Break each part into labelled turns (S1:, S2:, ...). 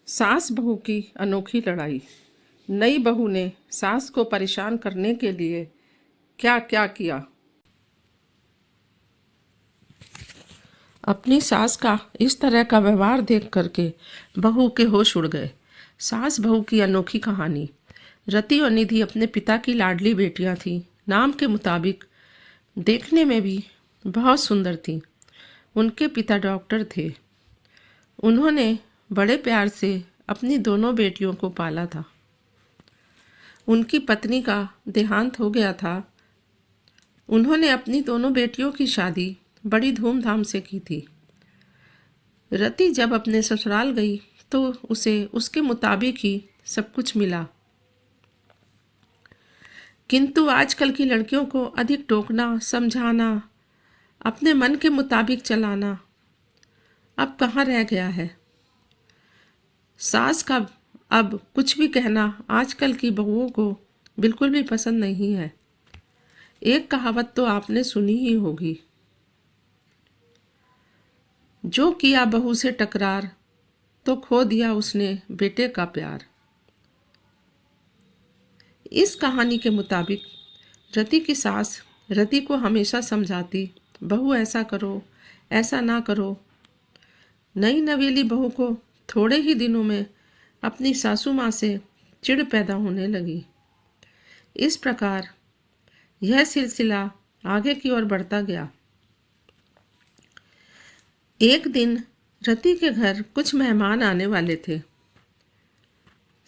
S1: सास बहू की अनोखी लड़ाई। नई बहू ने सास को परेशान करने के लिए क्या क्या किया। अपनी सास का इस तरह का व्यवहार देख करके बहू के होश उड़ गए। सास बहू की अनोखी कहानी। रति और निधि अपने पिता की लाडली बेटियां थीं। नाम के मुताबिक देखने में भी बहुत सुंदर थीं। उनके पिता डॉक्टर थे। उन्होंने बड़े प्यार से अपनी दोनों बेटियों को पाला था। उनकी पत्नी का देहांत हो गया था। उन्होंने अपनी दोनों बेटियों की शादी बड़ी धूमधाम से की थी। रति जब अपने ससुराल गई तो उसे उसके मुताबिक ही सब कुछ मिला, किंतु आजकल की लड़कियों को अधिक टोकना, समझाना, अपने मन के मुताबिक चलाना अब कहाँ रह गया है। सास का अब कुछ भी कहना आजकल की बहुओं को बिल्कुल भी पसंद नहीं है। एक कहावत तो आपने सुनी ही होगी, जो किया बहू से टकरार तो खो दिया उसने बेटे का प्यार। इस कहानी के मुताबिक रति की सास रति को हमेशा समझाती, बहू ऐसा करो, ऐसा ना करो। नई नवेली बहू को थोड़े ही दिनों में अपनी सासू माँ से चिढ़ पैदा होने लगी। इस प्रकार यह सिलसिला आगे की ओर बढ़ता गया। एक दिन रति के घर कुछ मेहमान आने वाले थे।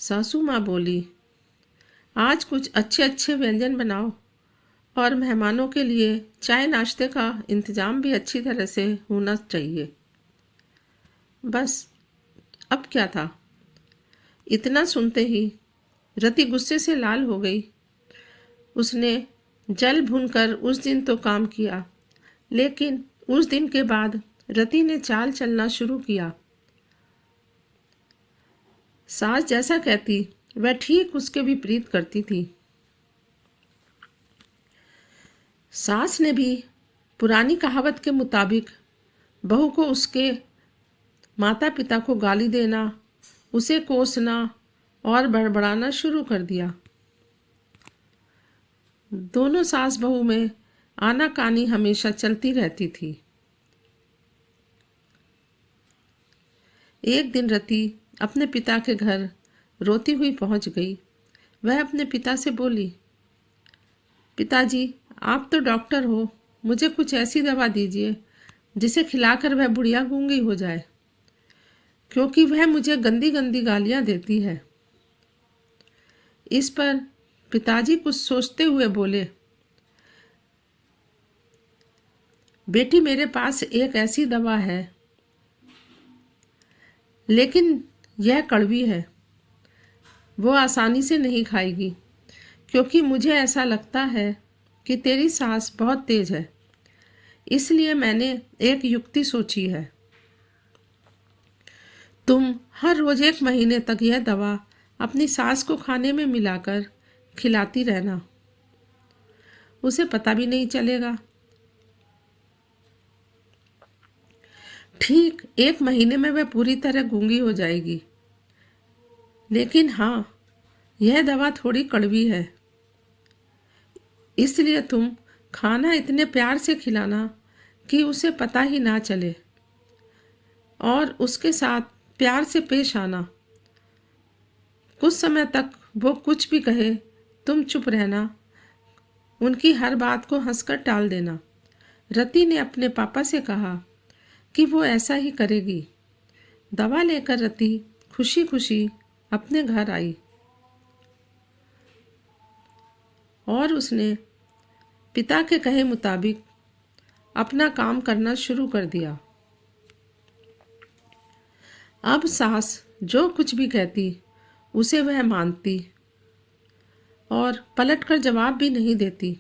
S1: सासू माँ बोली, आज कुछ अच्छे अच्छे व्यंजन बनाओ और मेहमानों के लिए चाय नाश्ते का इंतज़ाम भी अच्छी तरह से होना चाहिए। बस अब क्या था। इतना सुनते ही रति गुस्से से लाल हो गई। उसने जल भूनकर उस दिन तो काम किया, लेकिन उस दिन के बाद रति ने चाल चलना शुरू किया। सास जैसा कहती वह ठीक उसके विपरीत करती थी। सास ने भी पुरानी कहावत के मुताबिक बहू को उसके माता पिता को गाली देना, उसे कोसना और बड़बड़ाना शुरू कर दिया। दोनों सास बहू में आनाकानी हमेशा चलती रहती थी। एक दिन रति अपने पिता के घर रोती हुई पहुंच गई। वह अपने पिता से बोली, पिताजी, आप तो डॉक्टर हो, मुझे कुछ ऐसी दवा दीजिए जिसे खिलाकर वह बुढ़िया गूंगी हो जाए, क्योंकि वह मुझे गंदी गंदी गालियां देती है। इस पर पिताजी कुछ सोचते हुए बोले, बेटी, मेरे पास एक ऐसी दवा है, लेकिन यह कड़वी है। वो आसानी से नहीं खाएगी, क्योंकि मुझे ऐसा लगता है कि तेरी सास बहुत तेज है। इसलिए मैंने एक युक्ति सोची है। तुम हर रोज 1 महीने तक यह दवा अपनी सास को खाने में मिलाकर खिलाती रहना। उसे पता भी नहीं चलेगा। ठीक 1 महीने में वह पूरी तरह गूंगी हो जाएगी। लेकिन हाँ, यह दवा थोड़ी कड़वी है, इसलिए तुम खाना इतने प्यार से खिलाना कि उसे पता ही ना चले, और उसके साथ प्यार से पेश आना। कुछ समय तक वो कुछ भी कहे, तुम चुप रहना, उनकी हर बात को हंसकर टाल देना। रति ने अपने पापा से कहा कि वो ऐसा ही करेगी। दवा लेकर रति खुशी खुशी अपने घर आई और उसने पिता के कहे मुताबिक अपना काम करना शुरू कर दिया। अब सास जो कुछ भी कहती उसे वह मानती और पलटकर जवाब भी नहीं देती,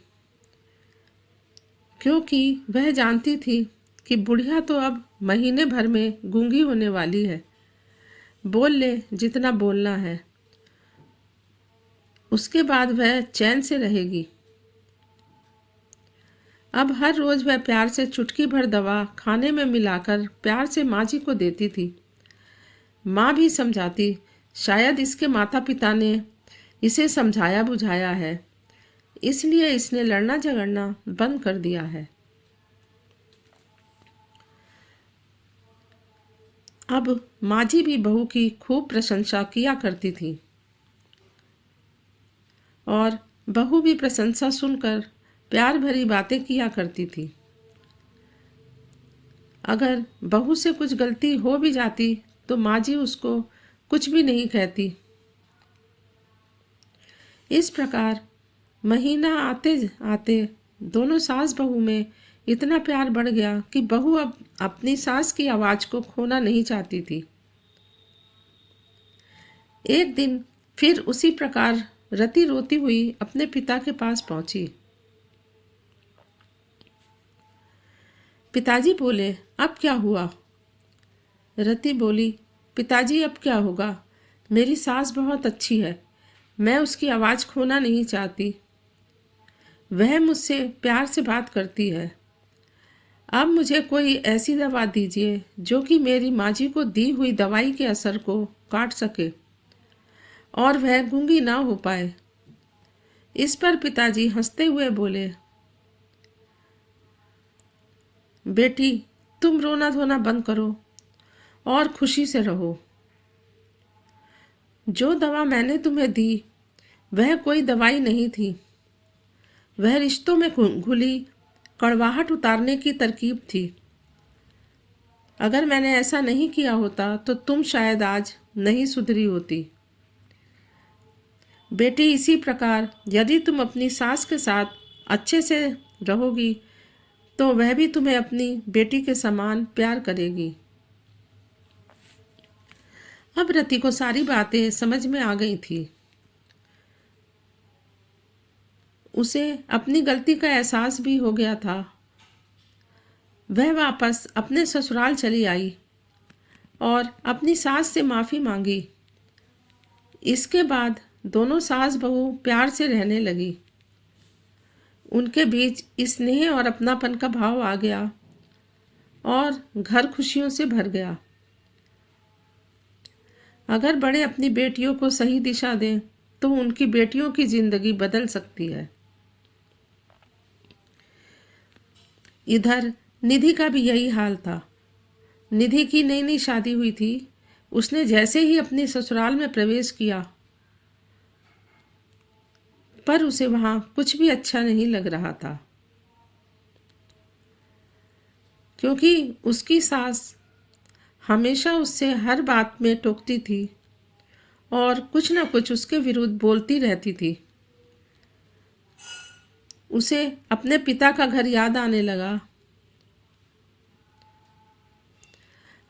S1: क्योंकि वह जानती थी कि बुढ़िया तो अब महीने भर में गूंगी होने वाली है। बोल ले जितना बोलना है, उसके बाद वह चैन से रहेगी। अब हर रोज वह प्यार से चुटकी भर दवा खाने में मिलाकर प्यार से माँ जी को देती थी। माँ भी समझाती, शायद इसके माता पिता ने इसे समझाया बुझाया है, इसलिए इसने लड़ना झगड़ना बंद कर दिया है। अब माँ जी भी बहू की खूब प्रशंसा किया करती थी और बहू भी प्रशंसा सुनकर प्यार भरी बातें किया करती थी। अगर बहू से कुछ गलती हो भी जाती तो माँ जी उसको कुछ भी नहीं कहती। इस प्रकार महीना आते आते दोनों सास बहू में इतना प्यार बढ़ गया कि बहू अब अपनी सास की आवाज़ को खोना नहीं चाहती थी। एक दिन फिर उसी प्रकार रति रोती हुई अपने पिता के पास पहुंची। पिताजी बोले, अब क्या हुआ? रति बोली, पिताजी अब क्या होगा, मेरी सास बहुत अच्छी है, मैं उसकी आवाज़ खोना नहीं चाहती, वह मुझसे प्यार से बात करती है। अब मुझे कोई ऐसी दवा दीजिए जो कि मेरी माँ जी को दी हुई दवाई के असर को काट सके और वह गूंगी ना हो पाए। इस पर पिताजी हंसते हुए बोले, बेटी, तुम रोना धोना बंद करो और खुशी से रहो। जो दवा मैंने तुम्हें दी वह कोई दवाई नहीं थी, वह रिश्तों में घुली कड़वाहट उतारने की तरकीब थी। अगर मैंने ऐसा नहीं किया होता तो तुम शायद आज नहीं सुधरी होती। बेटी, इसी प्रकार यदि तुम अपनी सास के साथ अच्छे से रहोगी तो वह भी तुम्हें अपनी बेटी के समान प्यार करेगी। अब रति को सारी बातें समझ में आ गई थी। उसे अपनी गलती का एहसास भी हो गया था। वह वापस अपने ससुराल चली आई और अपनी सास से माफ़ी मांगी। इसके बाद दोनों सास बहू प्यार से रहने लगी। उनके बीच स्नेह और अपनापन का भाव आ गया और घर खुशियों से भर गया। अगर बड़े अपनी बेटियों को सही दिशा दें तो उनकी बेटियों की जिंदगी बदल सकती है। इधर निधि का भी यही हाल था। निधि की नई नई शादी हुई थी। उसने जैसे ही अपने ससुराल में प्रवेश किया पर उसे वहां कुछ भी अच्छा नहीं लग रहा था, क्योंकि उसकी सास हमेशा उससे हर बात में टोकती थी और कुछ न कुछ उसके विरुद्ध बोलती रहती थी। उसे अपने पिता का घर याद आने लगा।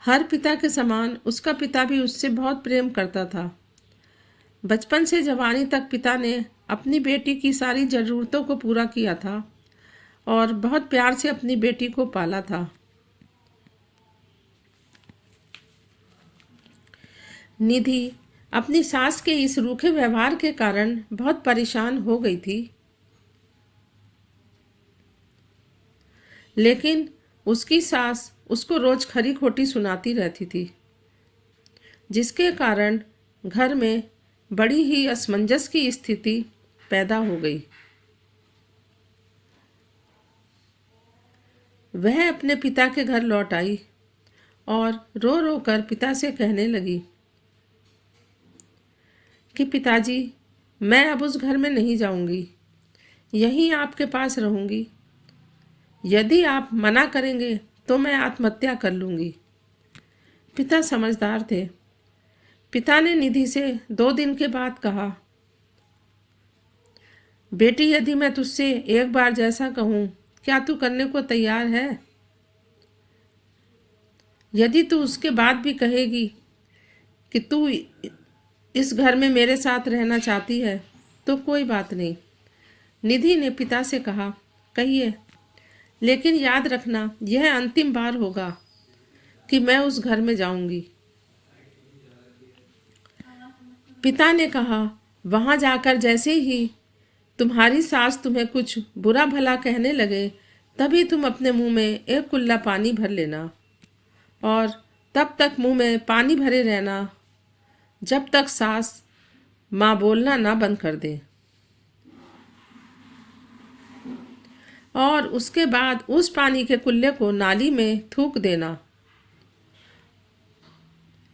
S1: हर पिता के समान उसका पिता भी उससे बहुत प्रेम करता था। बचपन से जवानी तक पिता ने अपनी बेटी की सारी ज़रूरतों को पूरा किया था और बहुत प्यार से अपनी बेटी को पाला था। निधि अपनी सास के इस रूखे व्यवहार के कारण बहुत परेशान हो गई थी, लेकिन उसकी सास उसको रोज खरी खोटी सुनाती रहती थी, जिसके कारण घर में बड़ी ही असमंजस की स्थिति पैदा हो गई। वह अपने पिता के घर लौट आई और रो रो कर पिता से कहने लगी कि पिताजी, मैं अब उस घर में नहीं जाऊंगी, यहीं आपके पास रहूंगी। यदि आप मना करेंगे तो मैं आत्महत्या कर लूंगी। पिता समझदार थे। पिता ने निधि से 2 दिन के बाद कहा, बेटी, यदि मैं तुझसे एक बार जैसा कहूँ, क्या तू करने को तैयार है? यदि तू उसके बाद भी कहेगी कि तू इस घर में मेरे साथ रहना चाहती है तो कोई बात नहीं। निधि ने पिता से कहा, कहिए, लेकिन याद रखना यह अंतिम बार होगा कि मैं उस घर में जाऊंगी। पिता ने कहा, वहां जाकर जैसे ही तुम्हारी सास तुम्हें कुछ बुरा भला कहने लगे तभी तुम अपने मुंह में एक कुल्ला पानी भर लेना और तब तक मुंह में पानी भरे रहना जब तक सास माँ बोलना ना बंद कर दे, और उसके बाद उस पानी के कुल्ले को नाली में थूक देना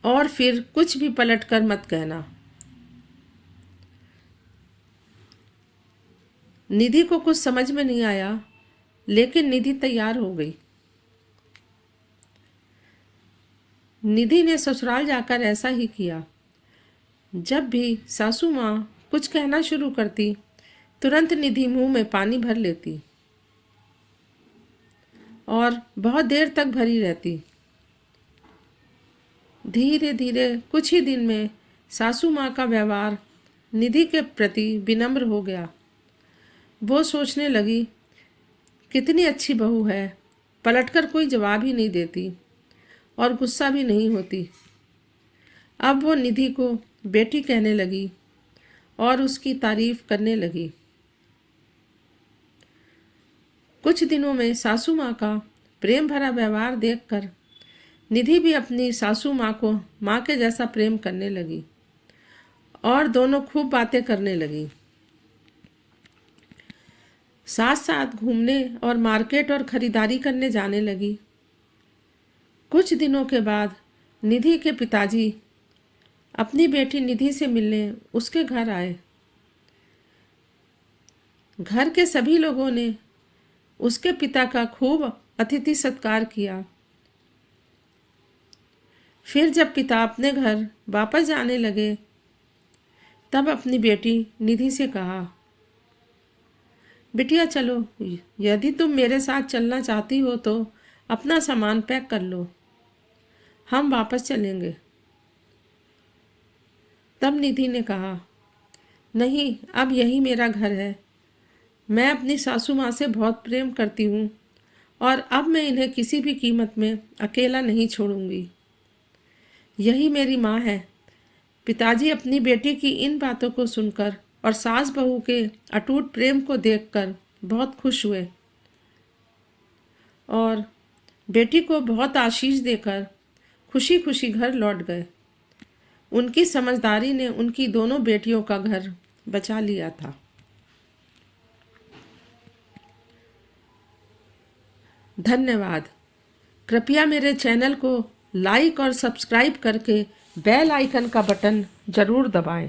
S1: और फिर कुछ भी पलट कर मत कहना। निधि को कुछ समझ में नहीं आया, लेकिन निधि तैयार हो गई। निधि ने ससुराल जाकर ऐसा ही किया। जब भी सासू माँ कुछ कहना शुरू करती, तुरंत निधि मुंह में पानी भर लेती और बहुत देर तक भरी रहती। धीरे धीरे कुछ ही दिन में सासू माँ का व्यवहार निधि के प्रति विनम्र हो गया। वो सोचने लगी, कितनी अच्छी बहू है, पलटकर कोई जवाब ही नहीं देती और गुस्सा भी नहीं होती। अब वो निधि को बेटी कहने लगी और उसकी तारीफ करने लगी। कुछ दिनों में सासू माँ का प्रेम भरा व्यवहार देखकर निधि भी अपनी सासू माँ को माँ के जैसा प्रेम करने लगी और दोनों खूब बातें करने लगी। साथ साथ घूमने और मार्केट और खरीदारी करने जाने लगी। कुछ दिनों के बाद निधि के पिताजी अपनी बेटी निधि से मिलने उसके घर आए। घर के सभी लोगों ने उसके पिता का खूब अतिथि सत्कार किया। फिर जब पिता अपने घर वापस जाने लगे, तब अपनी बेटी निधि से कहा, बिटिया चलो, यदि तुम मेरे साथ चलना चाहती हो तो अपना सामान पैक कर लो, हम वापस चलेंगे। तब निधि ने कहा, नहीं, अब यही मेरा घर है। मैं अपनी सासू माँ से बहुत प्रेम करती हूँ और अब मैं इन्हें किसी भी कीमत में अकेला नहीं छोड़ूंगी। यही मेरी माँ है। पिताजी अपनी बेटी की इन बातों को सुनकर और सास बहू के अटूट प्रेम को देखकर बहुत खुश हुए और बेटी को बहुत आशीष देकर खुशी खुशी घर लौट गए। उनकी समझदारी ने उनकी दोनों बेटियों का घर बचा लिया था। धन्यवाद। कृपया मेरे चैनल को लाइक और सब्सक्राइब करके बेल आइकन का बटन जरूर दबाएं।